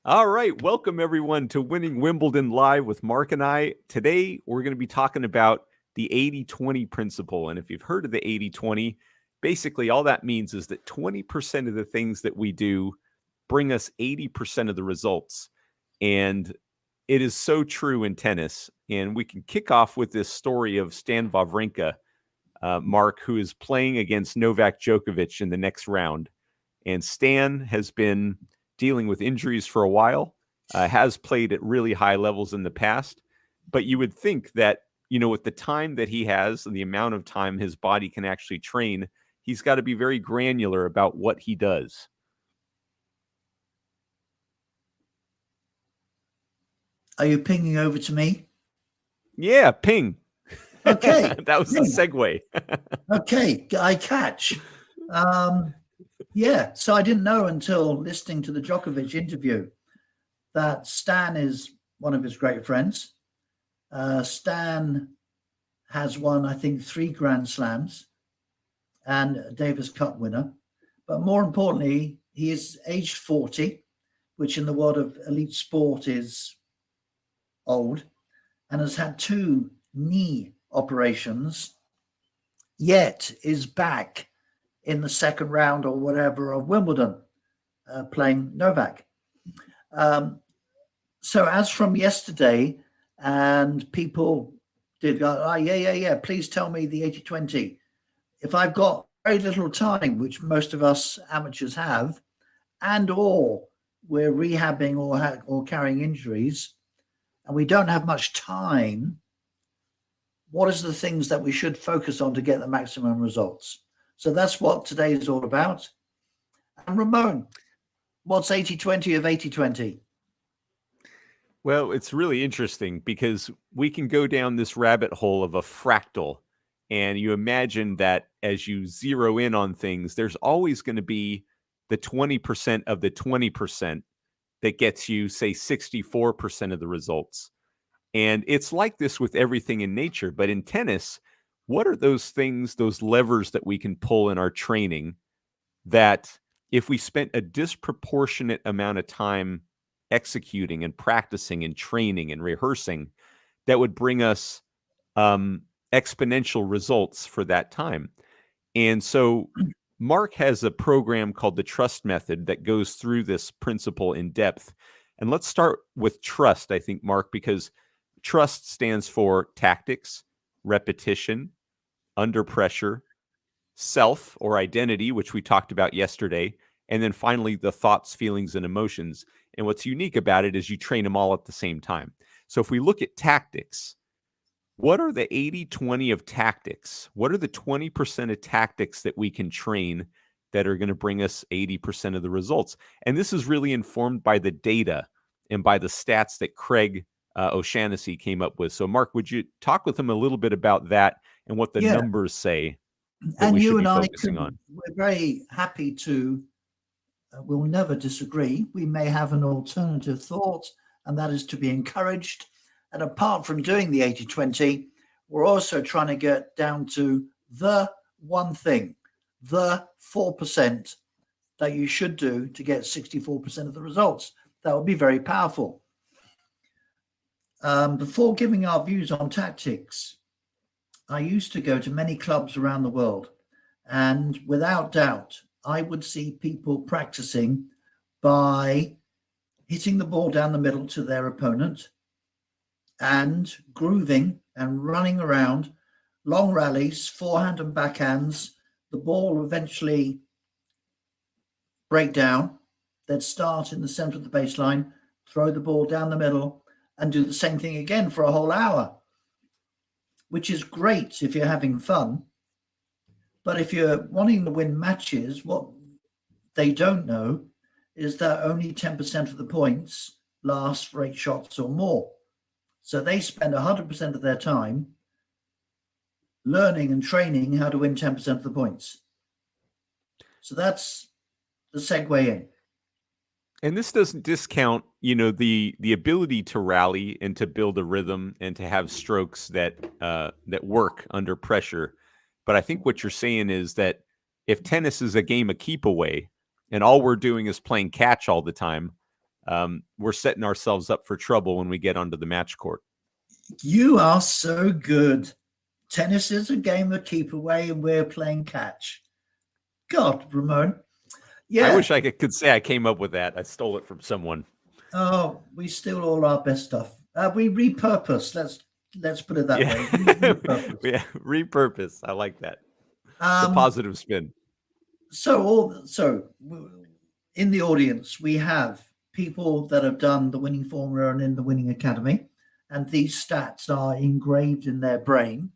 All right, welcome everyone to Winning Wimbledon Live with Mark and I. Today, we're going to be talking about the 80-20 principle. And if you've heard of the 80-20, basically all that means is that 20% of the things that we do bring us 80% of the results. And it is so true in tennis. And we can kick off with this story of Stan Wawrinka, Mark, who is playing against Novak Djokovic in the next round. And Stan has been dealing with injuries for a while, has played at really high levels in the past. But you would think that, with the time that he has and the amount of time his body can actually train, he's got to be very granular about what he does. Are you pinging over to me? Yeah, ping. Okay. That was the segue. Okay, I catch. Yeah, so I didn't know until listening to the Djokovic interview that Stan is one of his great friends. Stan has won, I think, 3 Grand Slams and a Davis Cup winner. But more importantly, he is aged 40, which in the world of elite sport is old, and has had 2 knee operations, yet is back in the second round or whatever of Wimbledon, playing Novak. So as from yesterday, and people did go, oh, yeah, please tell me the 80-20. If I've got very little time, which most of us amateurs have, and or we're rehabbing or carrying injuries, and we don't have much time, what is the things that we should focus on to get the maximum results? So that's what today is all about. And Ramon, what's 80-20 of 80-20? Well, it's really interesting because we can go down this rabbit hole of a fractal, and you imagine that as you zero in on things, there's always going to be the 20% of the 20% that gets you, say, 64% of the results. And it's like this with everything in nature. But in tennis, what are those things, those levers that we can pull in our training that if we spent a disproportionate amount of time executing and practicing and training and rehearsing, that would bring us exponential results for that time? And so Mark has a program called the Trust Method that goes through this principle in depth. And let's start with trust, I think, Mark, because trust stands for tactics, repetition, under pressure, self or identity, which we talked about yesterday, and then finally the thoughts, feelings, and emotions. And what's unique about it is you train them all at the same time. So if we look at tactics, what are the 80-20 of tactics? What are the 20% of tactics that we can train that are going to bring us 80% of the results? And this is really informed by the data and by the stats that Craig O'Shaughnessy came up with. So, Mark, would you talk with him a little bit about that and what the numbers say that and we you should and be I focusing on? we're very happy to, we'll never disagree. We may have an alternative thought, and that is to be encouraged. And apart from doing the 80-20, we're also trying to get down to the one thing, the 4% that you should do to get 64% of the results. That would be very powerful. Before giving our views on tactics, I used to go to many clubs around the world, and without doubt, I would see people practicing by hitting the ball down the middle to their opponent and grooving and running around, long rallies, forehand and backhands. The ball will eventually break down. They'd start in the center of the baseline, throw the ball down the middle, and do the same thing again for a whole hour, which is great if you're having fun. But if you're wanting to win matches, what they don't know is that only 10% of the points last for 8 shots or more. So they spend 100% of their time learning and training how to win 10% of the points. So that's the segue in. And this doesn't discount, the ability to rally and to build a rhythm and to have strokes that work under pressure. But I think what you're saying is that if tennis is a game of keep away and all we're doing is playing catch all the time, we're setting ourselves up for trouble when we get onto the match court. You are so good. Tennis is a game of keep away, and we're playing catch. God, Ramon. Yeah. I wish I could say I came up with that. I stole it from someone. Oh, we steal all our best stuff. We repurpose. Let's put it that way. Repurpose. Yeah, repurpose. I like that. The positive spin. So in the audience, we have people that have done the winning formula and in the winning academy, and these stats are engraved in their brain.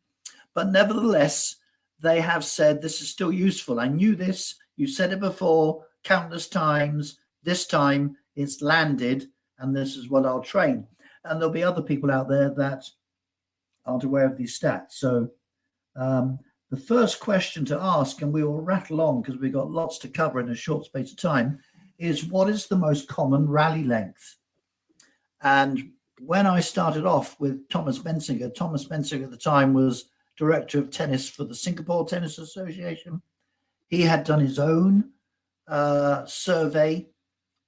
But nevertheless, they have said this is still useful. I knew this. You said it before countless times. This time it's landed, and this is what I'll train. And there'll be other people out there that aren't aware of these stats. So the first question to ask, and we will rattle on because we've got lots to cover in a short space of time, is what is the most common rally length? And when I started off with Thomas Bensinger at the time was director of tennis for the Singapore Tennis Association. He had done his own survey,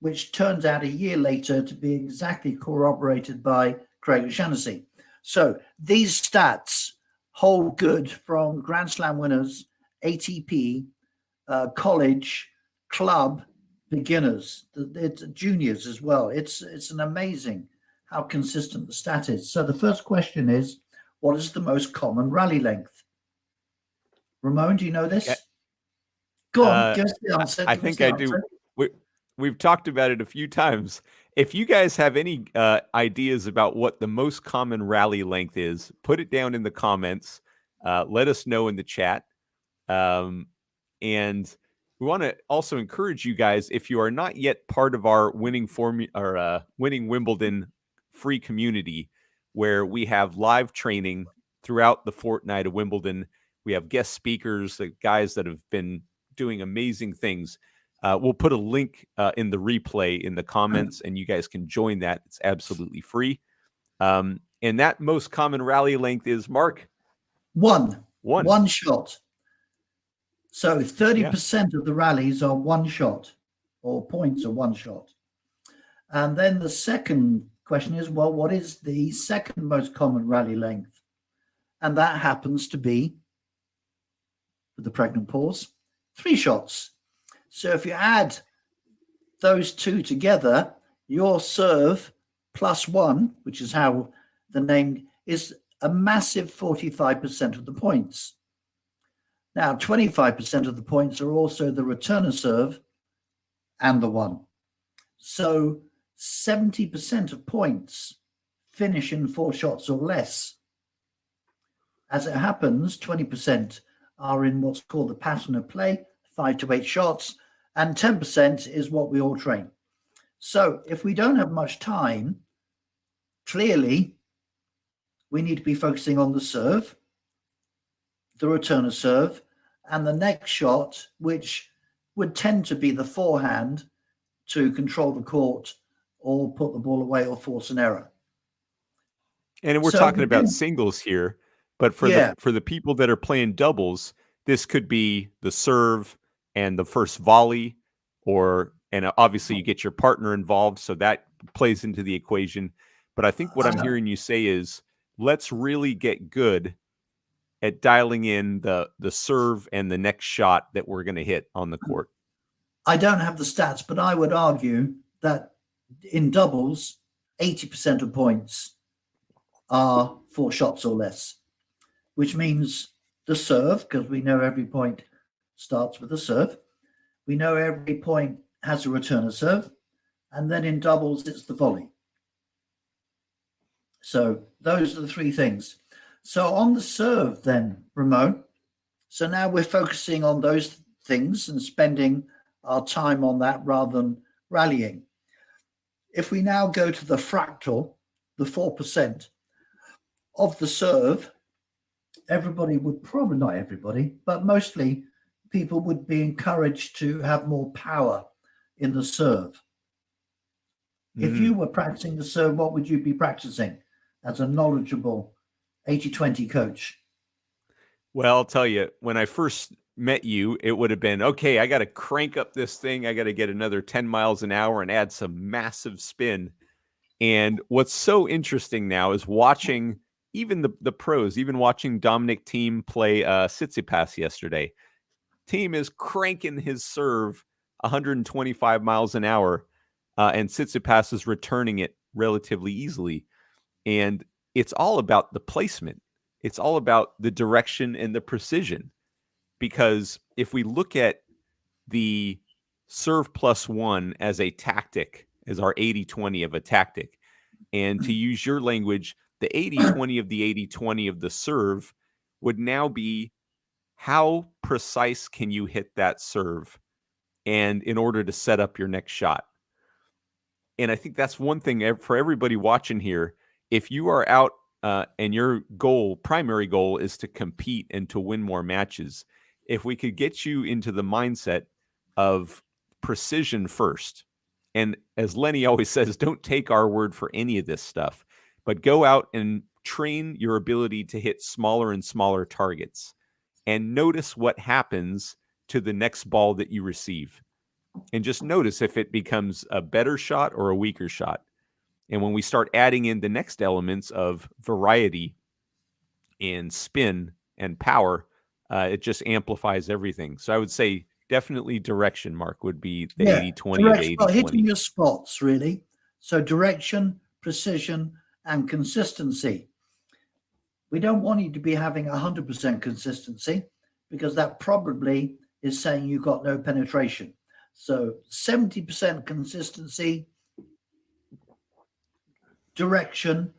which turns out a year later to be exactly corroborated by Craig O'Shaughnessy. So these stats hold good from Grand Slam winners, ATP, college, club, beginners, it's juniors as well. It's an amazing how consistent the stat is. So the first question is, what is the most common rally length? Ramon, do you know this? Go on, give us the answer. I think I do. We've talked about it a few times. If you guys have any ideas about what the most common rally length is, put it down in the comments. Let us know in the chat. And we want to also encourage you guys, if you are not yet part of our winning Wimbledon free community, where we have live training throughout the fortnight of Wimbledon. We have guest speakers, the guys that have been doing amazing things. We'll put a link in the replay in the comments, and you guys can join that. It's absolutely free. And that most common rally length is, Mark? One shot. So 30% of the rallies are one shot, or points are one shot. And then the second question is, well, what is the second most common rally length? And that happens to be, with the pregnant pause, 3 shots. So if you add those two together, your serve plus 1, which is how the name is, a massive 45% of the points. Now, 25% of the points are also the returner serve and the 1. So 70% of points finish in 4 shots or less. As it happens, 20% are in what's called the pattern of play, 5 to 8 shots, and 10% is what we all train. So if we don't have much time, clearly we need to be focusing on the serve, the returner serve, and the next shot, which would tend to be the forehand to control the court or put the ball away or force an error. And we're talking about singles here, but for the people that are playing doubles, this could be the serve and the first volley, and obviously you get your partner involved, so that plays into the equation. But I think what I'm hearing you say is, let's really get good at dialing in the serve and the next shot that we're going to hit on the court. I don't have the stats, but I would argue that in doubles, 80% of points are 4 shots or less, which means the serve, because we know every point starts with a serve. We know every point has a returner serve. And then in doubles, it's the volley. So those are the 3 things. So on the serve then, Ramon, so now we're focusing on those things and spending our time on that rather than rallying. If we now go to the fractal, the 4% of the serve, everybody would probably, not everybody, but mostly people would be encouraged to have more power in the serve. If you were practicing the serve, what would you be practicing as a knowledgeable 80-20 coach? Well, I'll tell you, when I first met you, it would have been, okay, I got to crank up this thing. I got to get another 10 miles an hour and add some massive spin. And what's so interesting now is watching even the pros, even watching Dominic Thiem play Tsitsipas yesterday. Thiem is cranking his serve 125 miles an hour, and Tsitsipas is returning it relatively easily. And it's all about the placement. It's all about the direction and the precision. Because if we look at the serve plus one as a tactic, as our 80-20 of a tactic, and to use your language, the 80-20 of the 80-20 of the serve would now be how precise can you hit that serve and in order to set up your next shot. And I think that's one thing for everybody watching here. If you are out and your primary goal is to compete and to win more matches, if we could get you into the mindset of precision first, and as Lenny always says, don't take our word for any of this stuff, but go out and train your ability to hit smaller and smaller targets and notice what happens to the next ball that you receive. And just notice if it becomes a better shot or a weaker shot. And when we start adding in the next elements of variety and spin and power, it just amplifies everything. So I would say definitely direction, Mark, would be the 80-20 of direction, 80-20. hitting your spots, really. So direction, precision, and consistency. We don't want you to be having 100% consistency, because that probably is saying you've got no penetration. So 70% consistency, direction,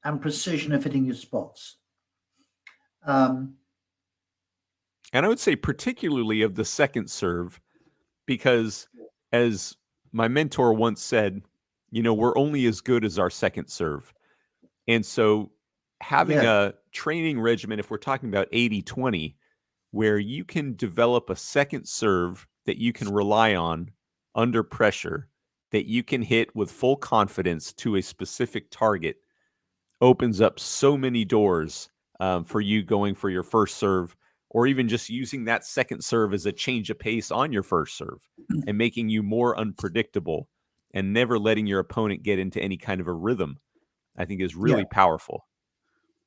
and precision of hitting your spots. And I would say particularly of the second serve, because as my mentor once said, we're only as good as our second serve. And so having a training regimen, if we're talking about 80-20, where you can develop a second serve that you can rely on under pressure, that you can hit with full confidence to a specific target, opens up so many doors for you going for your first serve, or even just using that second serve as a change of pace on your first serve and making you more unpredictable and never letting your opponent get into any kind of a rhythm, I think is really powerful.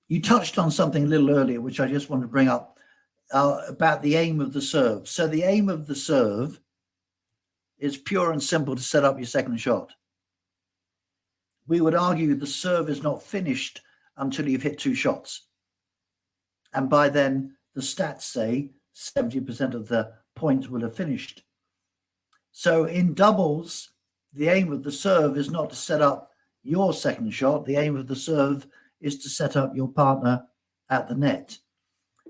You touched on something a little earlier, which I just want to bring up about the aim of the serve. So the aim of the serve is pure and simple, to set up your second shot. We would argue the serve is not finished until you've hit two shots. And by then, the stats say 70% of the points will have finished. So in doubles, the aim of the serve is not to set up your second shot. The aim of the serve is to set up your partner at the net.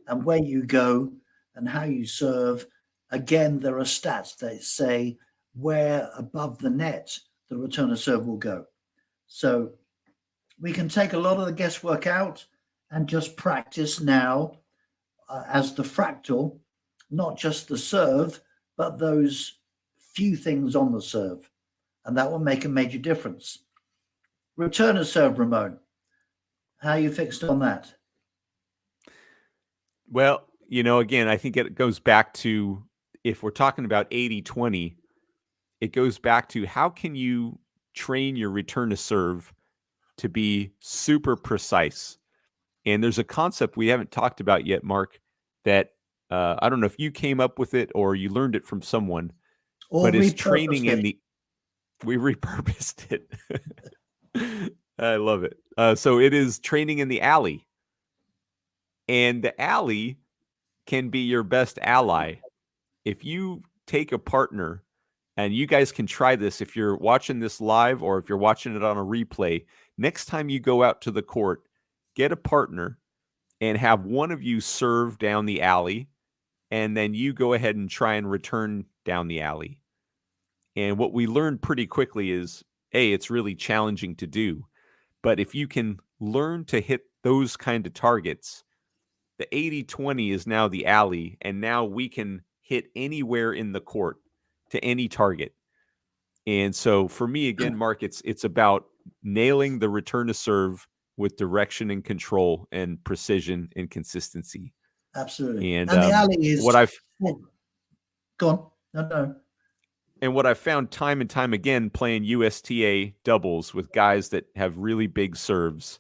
And where you go and how you serve, again, there are stats that say where above the net the returner serve will go. So we can take a lot of the guesswork out and just practice now as the fractal, not just the serve, but those few things on the serve. And that will make a major difference. Returner serve, Ramon. How are you fixed on that? Well, again, I think it goes back to, if we're talking about 80-20, it goes back to how can you train your return to serve to be super precise. And there's a concept we haven't talked about yet, Mark, that I don't know if you came up with it or you learned it from someone, but it's training in the, we repurposed it. I love it. So it is training in the alley. And the alley can be your best ally. If you take a partner, and you guys can try this if you're watching this live or if you're watching it on a replay, next time you go out to the court, get a partner and have one of you serve down the alley, and then you go ahead and try and return down the alley. And what we learned pretty quickly is, it's really challenging to do. But if you can learn to hit those kind of targets, the 80-20 is now the alley, and now we can hit anywhere in the court to any target. And so for me, again, Mark, it's about nailing the return to serve with direction and control and precision and consistency. Absolutely. And And the alley what is, I've oh, go on. No, no. and what I've found time and time again playing USTA doubles with guys that have really big serves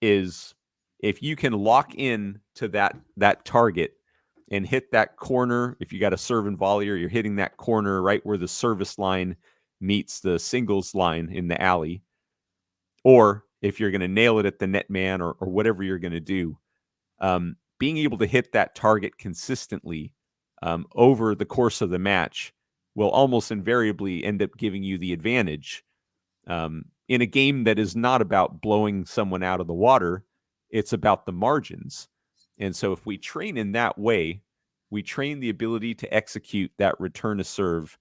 is if you can lock in to that target and hit that corner, if you got a serve and volley or you're hitting that corner right where the service line meets the singles line in the alley, or if you're going to nail it at the net man or whatever you're going to do, being able to hit that target consistently over the course of the match will almost invariably end up giving you the advantage in a game that is not about blowing someone out of the water. It's about the margins. And so if we train in that way, we train the ability to execute that return to serve.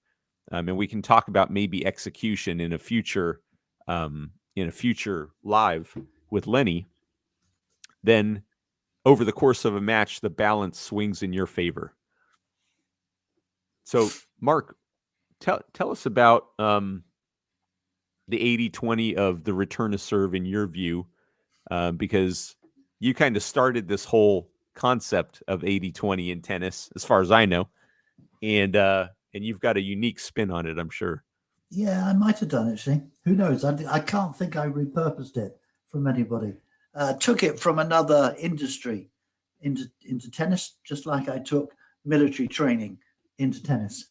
And we can talk about maybe execution in a future live with Lenny. Then over the course of a match, the balance swings in your favor. So, Mark, tell us about the 80-20 of the return to serve in your view, because you kind of started this whole concept of 80-20 in tennis, as far as I know, and you've got a unique spin on it, I'm sure. Yeah, I might have done actually. Who knows? I can't think I repurposed it from anybody. Took it from another industry into tennis, just like I took military training into tennis.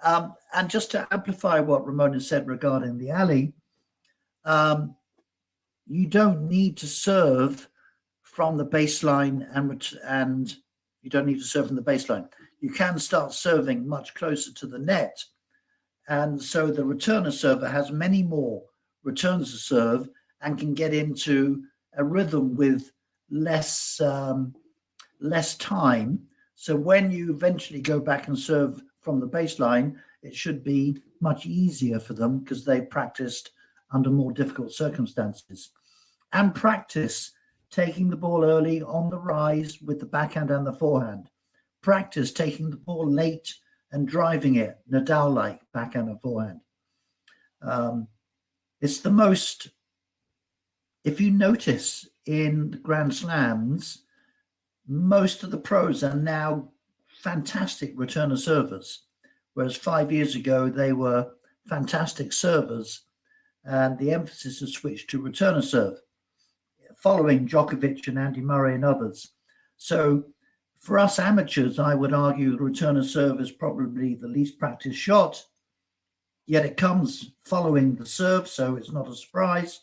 And just to amplify what Ramona said regarding the alley, you don't need to serve from the baseline and you don't need to serve from the baseline. You can start serving much closer to the net. And so the returner server has many more returns to serve and can get into a rhythm with less time. So when you eventually go back and serve from the baseline, it should be much easier for them because they've practiced under more difficult circumstances. And practice taking the ball early on the rise with the backhand and the forehand. Practice taking the ball late and driving it, Nadal-like, backhand and forehand. It's the most, if you notice in the Grand Slams, most of the pros are now fantastic returner servers, whereas 5 years ago they were fantastic servers, and the emphasis has switched to returner serve, following Djokovic and Andy Murray and others. So for us amateurs, I would argue the returner serve is probably the least practiced shot, yet it comes following the serve, so it's not a surprise.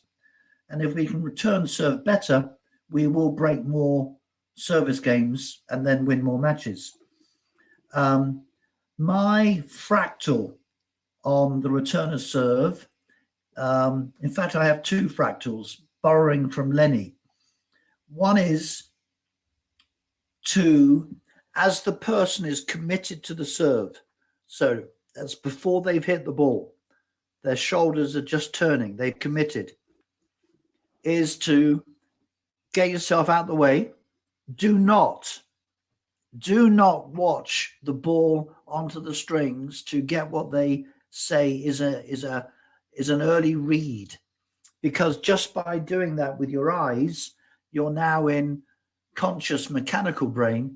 And if we can return serve better, we will break more service games and then win more matches. My fractal on the returner serve, in fact, I have two fractals borrowing from Lenny. One is to, as the person is committed to the serve, so that's before they've hit the ball, their shoulders are just turning, they've committed, is to get yourself out of the way. Do not watch the ball onto the strings to get what they say is an early read, because just by doing that with your eyes, you're now in conscious mechanical brain,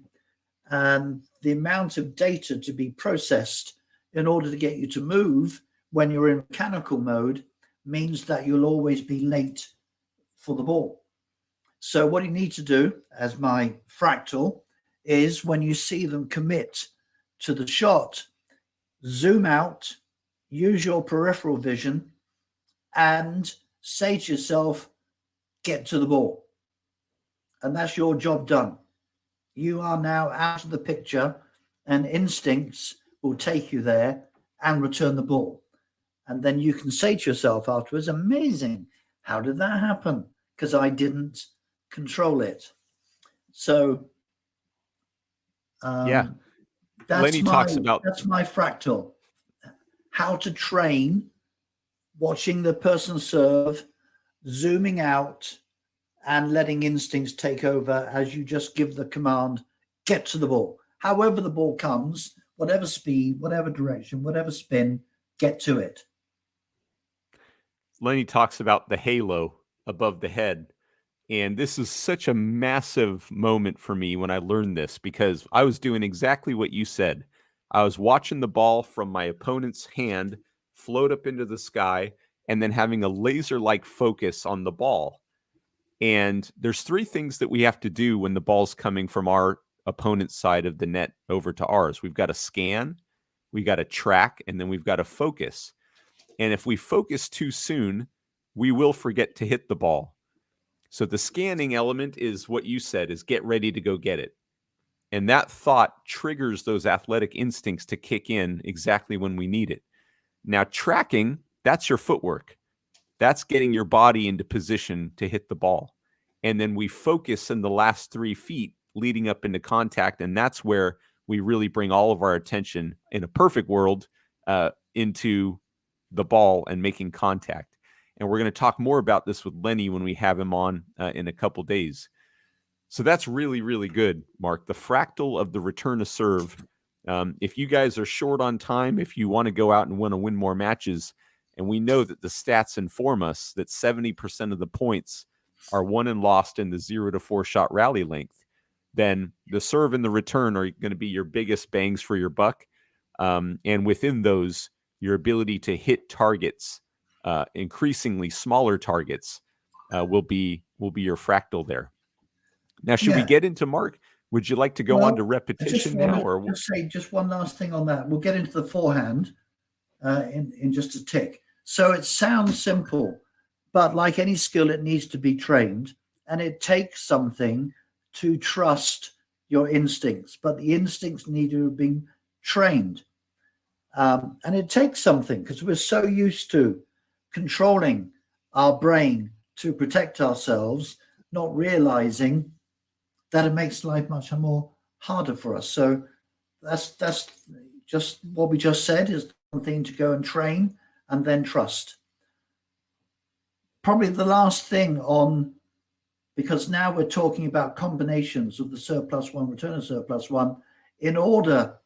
and the amount of data to be processed in order to get you to move when you're in mechanical mode means that you'll always be late for the ball. So what you need to do, as my fractal, is when you see them commit to the shot, zoom out, use your peripheral vision, and say to yourself, get to the ball. And that's your job done. You are now out of the picture, and instincts will take you there and return the ball. And then you can say to yourself afterwards, amazing, how did that happen? Because I didn't control it. So Yeah. that's Lenny talks about my fractal. How to train, watching the person serve, zooming out, and letting instincts take over as you just give the command, get to the ball. However the ball comes, whatever speed, whatever direction, whatever spin, get to it. Lenny talks about the halo above the head. And this is such a massive moment for me when I learned this because I was doing exactly what you said. I was watching the ball from my opponent's hand float up into the sky and then having a laser like focus on the ball. And there's three things that we have to do when the ball's coming from our opponent's side of the net over to ours. We've got to scan, we got to track, and then we've got to focus. And if we focus too soon, we will forget to hit the ball. So the scanning element is what you said, is get ready to go get it. And that thought triggers those athletic instincts to kick in exactly when we need it. Now, tracking, that's your footwork. That's getting your body into position to hit the ball. And then we focus in the last 3 feet leading up into contact. And that's where we really bring all of our attention in a perfect world into the ball and making contact. And we're going to talk more about this with Lenny when we have him on in a couple days. So that's really, really good, Mark. The fractal of the return to serve. If you guys are short on time, if you want to go out and want to win more matches, and we know that the stats inform us that 70% of the points are won and lost in the 0 to 4 shot rally length, then the serve and the return are going to be your biggest bangs for your buck. And within those, your ability to hit targets, increasingly smaller targets, will be your fractal there. Now, should we get into, Mark? Would you like to go on to repetition now? Or just say just one last thing on that. We'll get into the forehand in just a tick. So it sounds simple, but like any skill, it needs to be trained, and it takes something to trust your instincts. But the instincts need to have been trained, and it takes something because we're so used to controlling our brain to protect ourselves, not realizing that it makes life much more harder for us. So that's just what we just said, is one thing to go and train and then trust. Probably the last thing on, because now we're talking about combinations of the surplus one, return of surplus one, in order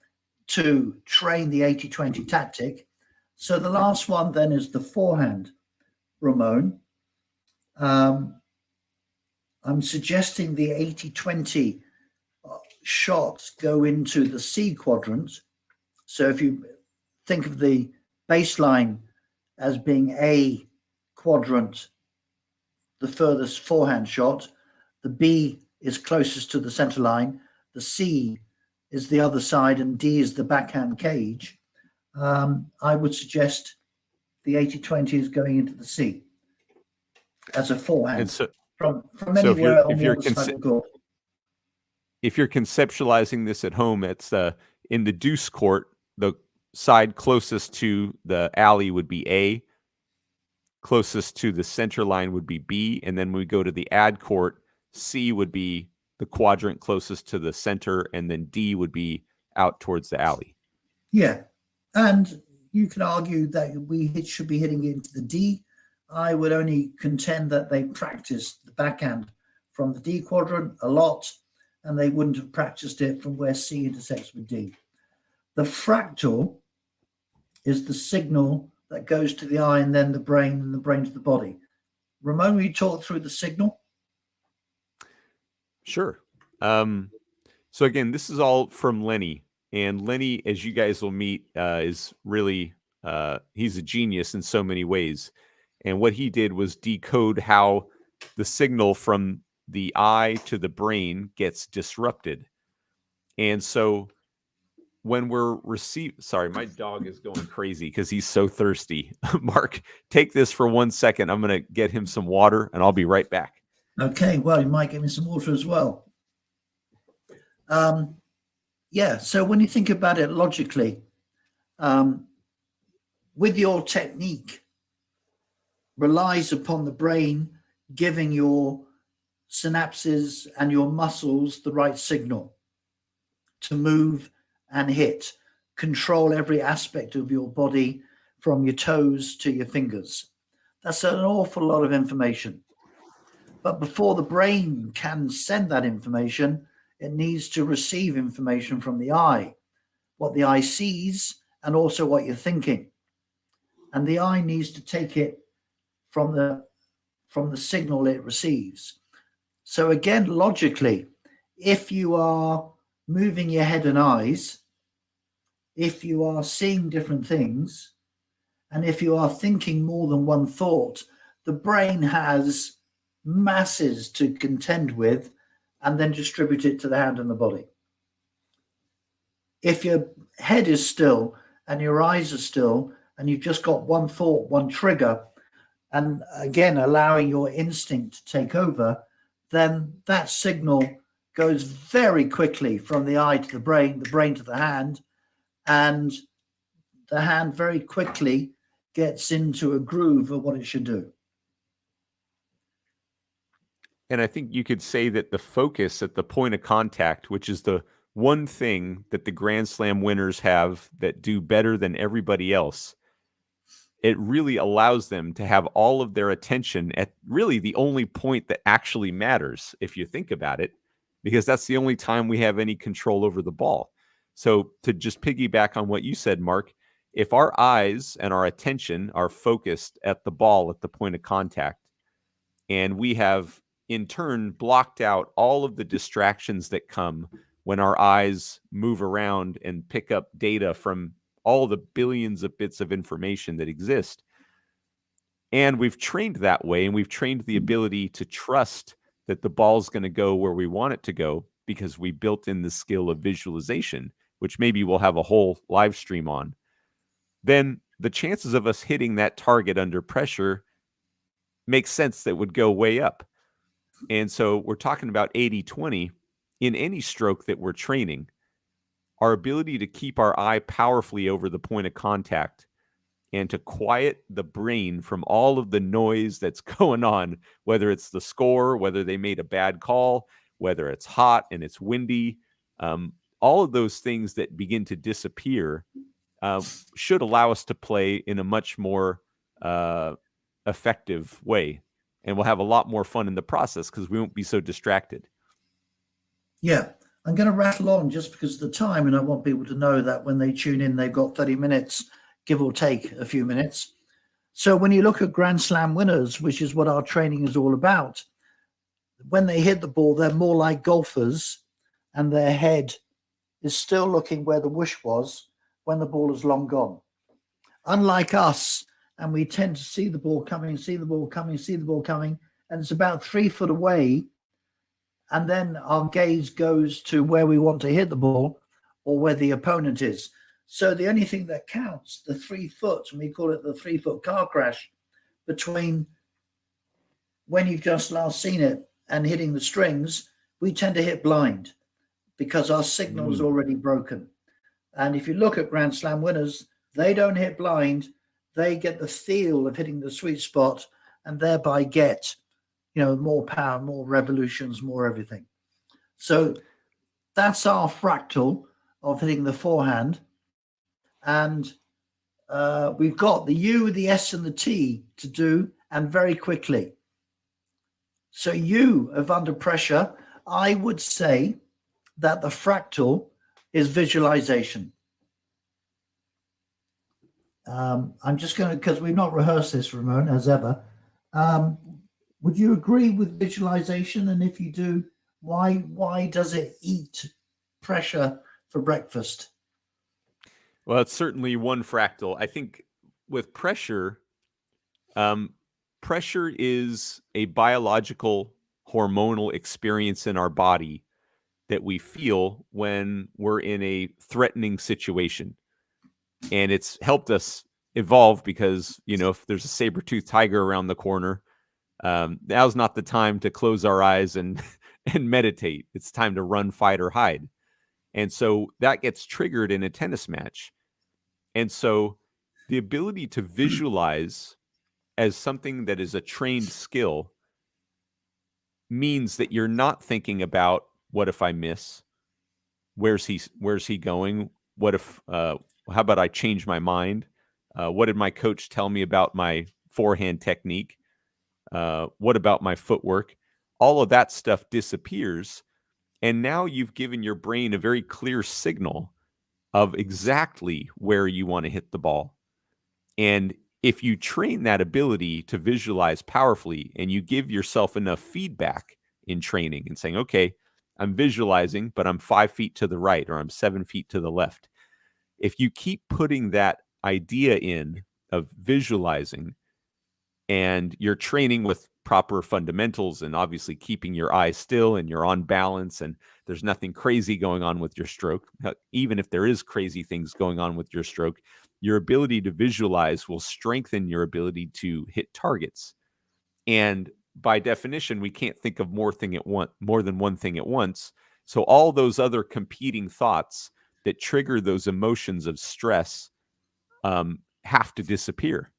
to train the 80-20 tactic. So the last one then is the forehand, Ramon. I'm suggesting the 80-20 shots go into the C quadrant. So if you think of the baseline as being A quadrant, the furthest forehand shot, the B is closest to the center line, the C is the other side, and D is the backhand cage. I would suggest the 80-20 is going into the C as a forehand. And so, from anywhere on the other side of the court. If you're conceptualizing this at home, it's in the deuce court, the side closest to the alley would be A, closest to the center line would be B, and then when we go to the ad court, C would be the quadrant closest to the center, and then D would be out towards the alley. Yeah, and you can argue that we should be hitting it into the D. I would only contend that they practiced the backhand from the D quadrant a lot, and they wouldn't have practiced it from where C intersects with D. The fractal is the signal that goes to the eye and then the brain, and the brain to the body. Ramon, will you talk through the signal? Sure. So again, this is all from Lenny. And Lenny, as you guys will meet, is really, he's a genius in so many ways. And what he did was decode how the signal from the eye to the brain gets disrupted. And so when we're sorry, my dog is going crazy because he's so thirsty. Mark, take this for 1 second. I'm going to get him some water and I'll be right back. Okay, well, you might get me some water as well. Yeah, so when you think about it logically, with your technique, relies upon the brain giving your synapses and your muscles the right signal to move and hit, control every aspect of your body from your toes to your fingers. That's an awful lot of information. But before the brain can send that information, it needs to receive information from the eye, what the eye sees, and also what you're thinking. And the eye needs to take it from the signal it receives. So again, logically, if you are moving your head and eyes, if you are seeing different things, and if you are thinking more than one thought, the brain has masses to contend with and then distribute it to the hand and the body. If your head is still and your eyes are still and you've just got one thought, one trigger, and again allowing your instinct to take over, then that signal goes very quickly from the eye to the brain to the hand, and the hand very quickly gets into a groove of what it should do. And I think you could say that the focus at the point of contact, which is the one thing that the Grand Slam winners have that do better than everybody else, it really allows them to have all of their attention at really the only point that actually matters, if you think about it, because that's the only time we have any control over the ball. So to just piggyback on what you said, Mark, if our eyes and our attention are focused at the ball at the point of contact, and we have in turn blocked out all of the distractions that come when our eyes move around and pick up data from all the billions of bits of information that exist. And we've trained that way, and we've trained the ability to trust that the ball's going to go where we want it to go because we built in the skill of visualization, which maybe we'll have a whole live stream on. Then the chances of us hitting that target under pressure makes sense that would go way up. And so we're talking about 80-20 in any stroke that we're training. Our ability to keep our eye powerfully over the point of contact and to quiet the brain from all of the noise that's going on, whether it's the score, whether they made a bad call, whether it's hot and it's windy, all of those things that begin to disappear should allow us to play in a much more effective way. And we'll have a lot more fun in the process because we won't be so distracted. Yeah, I'm going to rattle on just because of the time, and I want people to know that when they tune in, they've got 30 minutes, give or take a few minutes. So when you look at Grand Slam winners, which is what our training is all about, when they hit the ball, they're more like golfers, and their head is still looking where the whoosh was when the ball is long gone. Unlike us, and we tend to see the ball coming, see the ball coming, see the ball coming, and it's about 3 foot away. And then our gaze goes to where we want to hit the ball or where the opponent is. So the only thing that counts, the 3 foot, and we call it the 3 foot car crash, between when you've just last seen it and hitting the strings, we tend to hit blind because our signal is already broken. And if you look at Grand Slam winners, they don't hit blind. They get the feel of hitting the sweet spot and thereby get, more power, more revolutions, more everything. So that's our fractal of hitting the forehand. And we've got the U, the S, and the T to do, and very quickly. So U of under pressure, I would say that the fractal is visualization. I'm just going to, because we've not rehearsed this, Ramon, as ever. Would you agree with visualization? And if you do, why does it eat pressure for breakfast? Well, it's certainly one fractal. I think with pressure, pressure is a biological hormonal experience in our body that we feel when we're in a threatening situation. And it's helped us evolve because, if there's a saber-toothed tiger around the corner, now's not the time to close our eyes and meditate. It's time to run, fight, or hide. And so that gets triggered in a tennis match. And so the ability to visualize as something that is a trained skill means that you're not thinking about, what if I miss? Where's he going? What if how about I change my mind? What did my coach tell me about my forehand technique? What about my footwork? All of that stuff disappears. And now you've given your brain a very clear signal of exactly where you want to hit the ball. And if you train that ability to visualize powerfully and you give yourself enough feedback in training and saying, okay, I'm visualizing, but I'm 5 feet to the right or I'm 7 feet to the left. If you keep putting that idea in of visualizing, and you're training with proper fundamentals and obviously keeping your eyes still and you're on balance and there's nothing crazy going on with your stroke, even if there is crazy things going on with your stroke, your ability to visualize will strengthen your ability to hit targets. And by definition, we can't think of more than one thing at once. So all those other competing thoughts that trigger those emotions of stress have to disappear.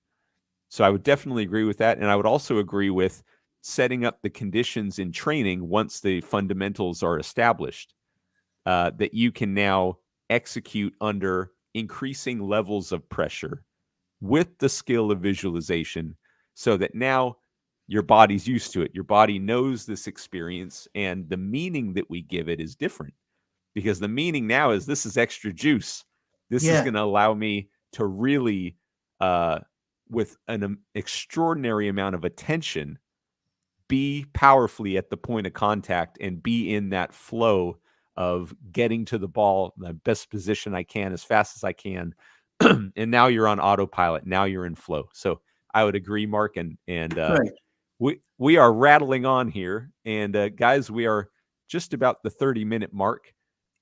So I would definitely agree with that. And I would also agree with setting up the conditions in training once the fundamentals are established, that you can now execute under increasing levels of pressure with the skill of visualization so that now your body's used to it. Your body knows this experience, and the meaning that we give it is different because the meaning now is this is extra juice. This is Yeah. going to allow me to really, with an extraordinary amount of attention, be powerfully at the point of contact and be in that flow of getting to the ball the best position I can as fast as I can. And now you're on autopilot. Now you're in flow. So I would agree, Mark, and Great. we are rattling on here, and guys, we are just about the 30-minute mark.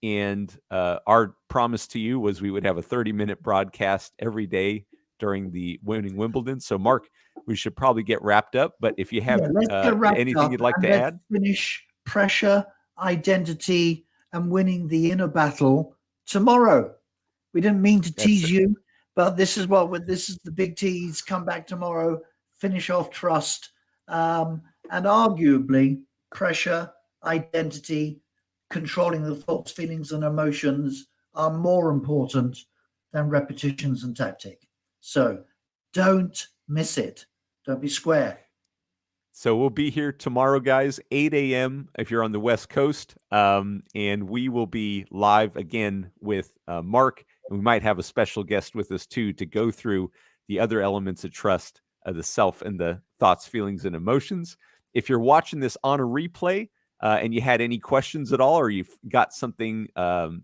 And our promise to you was we would have a 30-minute broadcast every day during the Winning Wimbledon. So, Mark, we should probably get wrapped up. But if you have Yeah, let's get wrapped anything up you'd like and to let's add, finish pressure, identity, and winning the inner battle tomorrow. We didn't mean to that's tease you, but this is the big tease. Come back tomorrow, finish off trust, and arguably pressure, identity, controlling the thoughts, feelings, and emotions are more important than repetitions and tactic. So don't miss it. Don't be square. So we'll be here tomorrow, guys, 8 a.m. if you're on the West Coast. And we will be live again with Mark. And we might have a special guest with us, too, to go through the other elements of trust, the self and the thoughts, feelings, and emotions. If you're watching this on a replay and you had any questions at all, or you've got something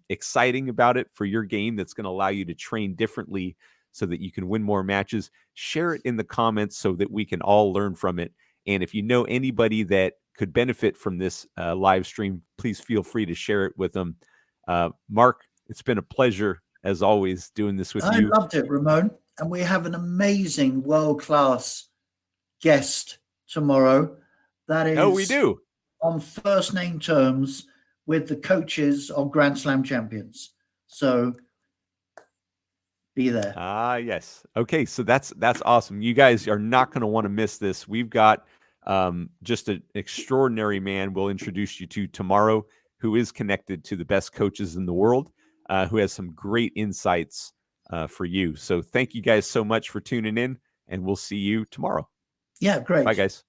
exciting about it for your game that's going to allow you to train differently so that you can win more matches, share it in the comments so that we can all learn from it. And if you know anybody that could benefit from this live stream, please feel free to share it with them. Mark, it's been a pleasure, as always, doing this with I you. loved it, Ramon. And we have an amazing world-class guest tomorrow that is We do. on first name terms with the coaches of Grand Slam champions. So be there. Yes. Okay, so that's awesome. You guys are not going to want to miss this. We've got just an extraordinary man we'll introduce you to tomorrow who is connected to the best coaches in the world, who has some great insights for you. So thank you guys so much for tuning in, and we'll see you tomorrow. Yeah, great. Bye, guys.